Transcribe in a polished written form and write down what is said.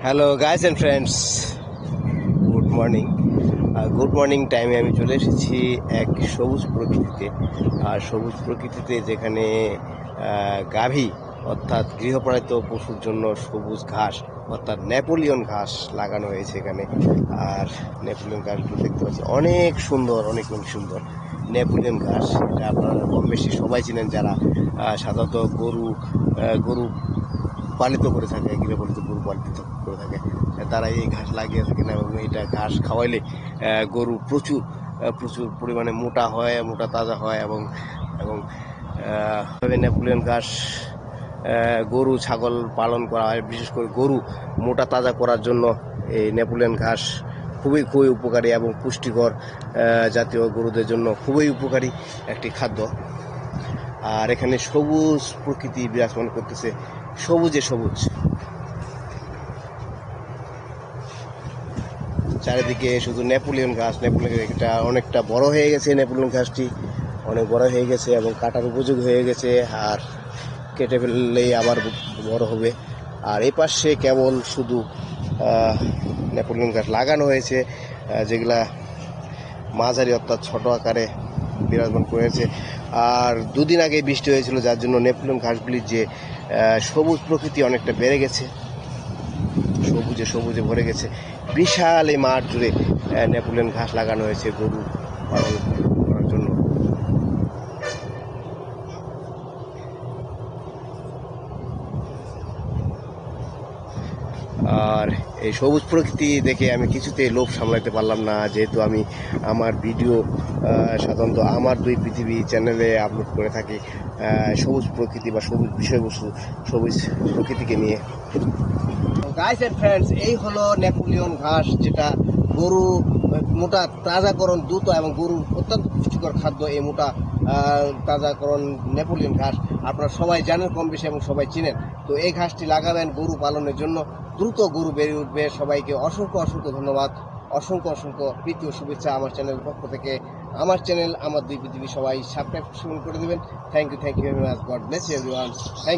Hello guys and friends, good morning টাইমে আমি চলে এসেছি এক সবুজ প্রকৃতিতে। আর সবুজ প্রকৃতিতে যেখানে গাভী অর্থাৎ গৃহপালিত পশুর জন্য সবুজ ঘাস অর্থাৎ নেপোলিয়ন ঘাস লাগানো হয়েছে এখানে। আর নেপোলিয়ন ঘাসগুলো দেখতে পাচ্ছি অনেক সুন্দর, অনেক সুন্দর নেপোলিয়ন ঘাস। এটা আপনারা কম বেশি সবাই চিনেন যারা সাধারণত গরু পালিত করে থাকে, গৃহপালিত গরু পালিত করে থাকে, তারা এই ঘাস লাগিয়ে থাকে না। এবং এটা ঘাস খাওয়াইলে গরু প্রচুর পরিমাণে মোটা হয়, মোটা তাজা হয়। এবং এবং নেপোলিয়ন ঘাস গরু ছাগল পালন করা হয়, বিশেষ করে গরু মোটা তাজা করার জন্য এই নেপোলিয়ন ঘাস খুবই উপকারী এবং পুষ্টিকর জাতীয় গরুদের জন্য খুবই উপকারী একটি খাদ্য। আর এখানে সবুজ প্রকৃতি বিরাজমান করতেছে, সবুজে সবুজ চারিদিকে শুধু নেপোলিয়ন ঘাস। এটা অনেকটা বড় হয়ে গেছে, নেপোলিয়ন ঘাসটি অনেক বড় হয়ে গেছে এবং কাটার উপযোগী হয়ে গেছে। আর কেটে ফেললেই আবার বড় হবে। আর এই পাশে কেবল শুধু নেপোলিয়ন ঘাস লাগানো হয়েছে, যেগুলা মাঝারি অর্থাৎ ছোট আকারে বিরাজমান করেছে। আর দুদিন আগে বৃষ্টি হয়েছিল, যার জন্য নেপোলিয়ন ঘাসগুলির যে সবুজ প্রকৃতি অনেকটা বেড়ে গেছে, সবুজে ভরে গেছে। বিশাল এই মাঠ জুড়ে নেপোলিয়ন ঘাস লাগানো হয়েছে গরু পালন করার জন্য। আর এই সবুজ প্রকৃতি দেখে আমি কিছুতেই লোভ সামলাতে পারলাম না, যেহেতু আমি আমার ভিডিও সাধারণত আমার দুই পৃথিবী চ্যানেলে আপলোড করে থাকি সবুজ প্রকৃতি বা সবুজ বিষয়বস্তু, সবুজ প্রকৃতিকে নিয়ে। গাইস এন্ড ফ্রেন্ডস, এই হলো নেপোলিয়ন ঘাস, যেটা গরু মোটা তাজাকরণ দ্রুত এবং গরুর অত্যন্ত পুষ্টিকর খাদ্য। এই মোটা তাজাকরণ নেপোলিয়ন ঘাস আপনারা সবাই জানেন কম বেশি এবং সবাই চিনেন। তো এই ঘাসটি লাগাবেন গরু পালনের জন্য, দ্রুত গরু বেড়ে উঠবে। সবাইকে অসংখ্য ধন্যবাদ, অসংখ্য প্রীতি ও শুভেচ্ছা আমার চ্যানেলের পক্ষ থেকে। আমার চ্যানেল আমার দুই পৃথিবী সবাই সাবস্ক্রাইব করে দেবেন। Thank you very much. God bless everyone. Thank